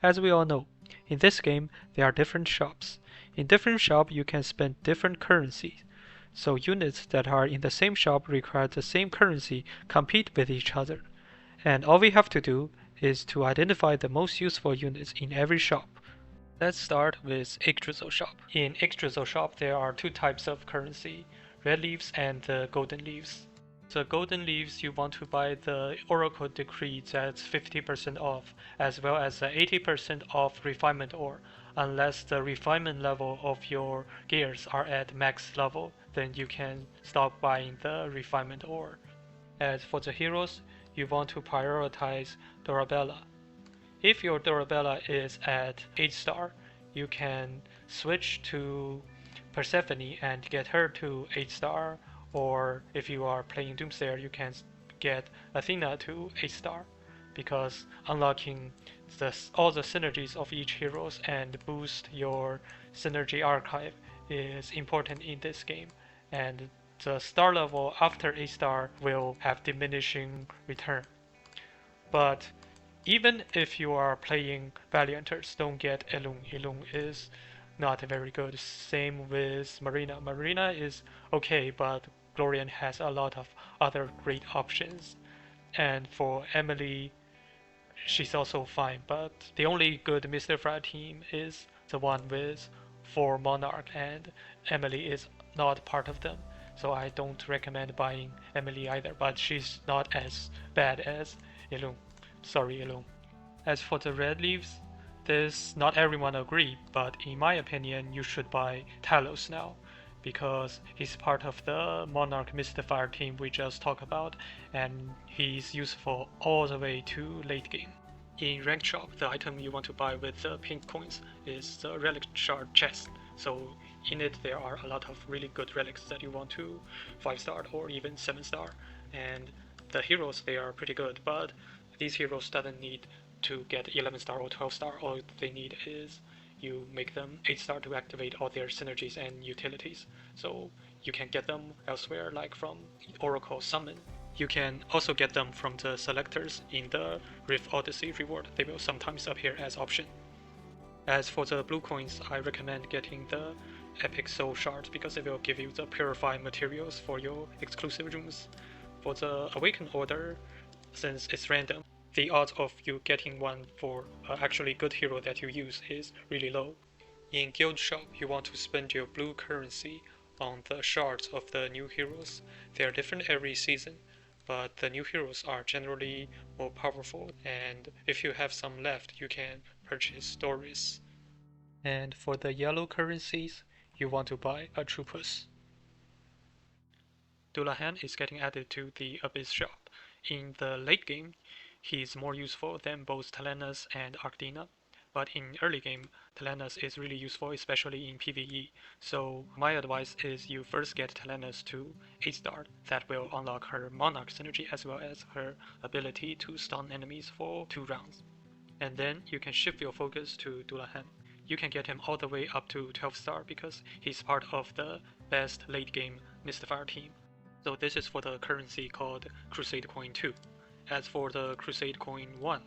As we all know, in this game there are different shops. In different shops you can spend different currencies. So units that are in the same shop require the same currency compete with each other. And all we have to do is to identify the most useful units in every shop. Let's start with Yggdrasil shop. In Yggdrasil shop there are two types of currency, red leaves and the golden leaves. The golden leaves you want to buy the Oracle Decree that's 50% off, as well as the 80% off refinement ore. Unless the refinement level of your gears are at max level, then you can stop buying the refinement ore. As for the heroes, you want to prioritize Dorabella. If your Dorabella is at 8 star, you can switch to Persephone and get her to 8 star, or if you are playing Doomsayer, you can get Athena to 8 star, because unlocking all the synergies of each heroes and boost your synergy archive is important in this game, and the star level after 8 star will have diminishing return. But even if you are playing Valianters, don't get Elung. Elung is not very good. Same with Marina. Marina is okay, but Glorian has a lot of other great options. And for Emily, she's also fine, but the only good Mr. Fry team is the one with 4 Monarch, and Emily is not part of them. So I don't recommend buying Emily either, but she's not as bad as Elung. Sorry, Elung. As for the red leaves, this not everyone agree, but in my opinion, you should buy Talos now, because he's part of the Monarch Mystifier team we just talked about, and he's useful all the way to late game. In ranked shop, the item you want to buy with the pink coins is the relic shard chest. So in it there are a lot of really good relics that you want to 5 star or even 7 star, and the heroes they are pretty good, but these heroes doesn't need to get 11 star or 12 star. All they need is you make them 8 star to activate all their synergies and utilities. So you can get them elsewhere, like from Oracle Summon. You can also get them from the selectors in the Rift Odyssey reward. They will sometimes appear as option. As for the blue coins, I recommend getting the Epic Soul Shards because it will give you the purified materials for your exclusive rooms. For the Awakened Order, since it's random, the odds of you getting one for an actually good hero that you use is really low. In Guild Shop, you want to spend your blue currency on the shards of the new heroes. They are different every season, but the new heroes are generally more powerful, and if you have some left, you can purchase stories. And for the yellow currencies, you want to buy a Troopus. Dullahan is getting added to the Abyss shop. In the late game, he is more useful than both Telenas and Ardina, but in early game, Telenas is really useful, especially in PvE. So my advice is you first get Telenas to 8 star. That will unlock her Monarch synergy as well as her ability to stun enemies for 2 rounds. And then you can shift your focus to Dullahan. You can get him all the way up to 12 star because he's part of the best late game Mystifier team. So this is for the currency called Crusade Coin 2. As for the Crusade Coin 1,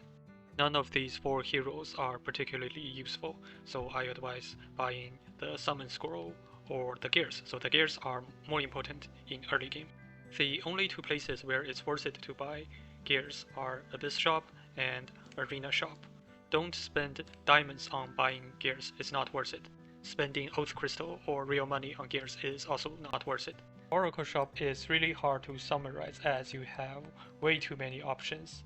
none of these 4 heroes are particularly useful, so I advise buying the Summon Scroll or the Gears. So the Gears are more important in early game. The only 2 places where it's worth it to buy Gears are Abyss Shop and Arena Shop. Don't spend diamonds on buying Gears, it's not worth it. Spending Oath Crystal or real money on Gears is also not worth it. Oracle Shop is really hard to summarize as you have way too many options.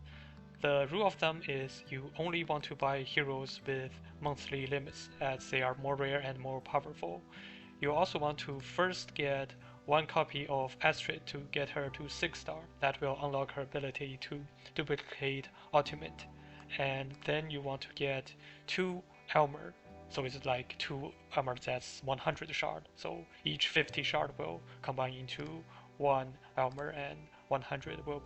The rule of thumb is you only want to buy heroes with monthly limits as they are more rare and more powerful. You also want to first get 1 copy of Astrid to get her to 6 star. That will unlock her ability to duplicate ultimate. And then you want to get 2 Elmer. So it's like 2 armor that's 100 shard. So each 50 shard will combine into 1 Elmer, and 100 will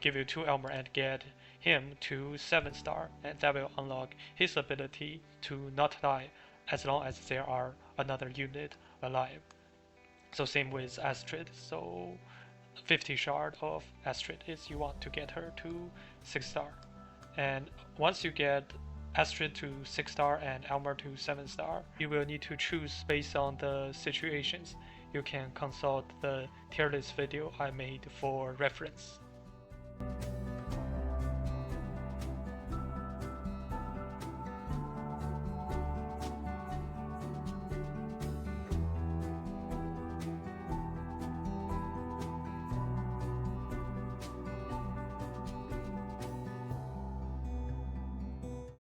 give you 2 Elmer and get him to 7 star, and that will unlock his ability to not die as long as there are another unit alive. So same with Astrid. So 50 shard of Astrid is you want to get her to 6 star. And once you get Astrid to 6 star and Elmer to 7 star. You will need to choose based on the situations. You can consult the tier list video I made for reference.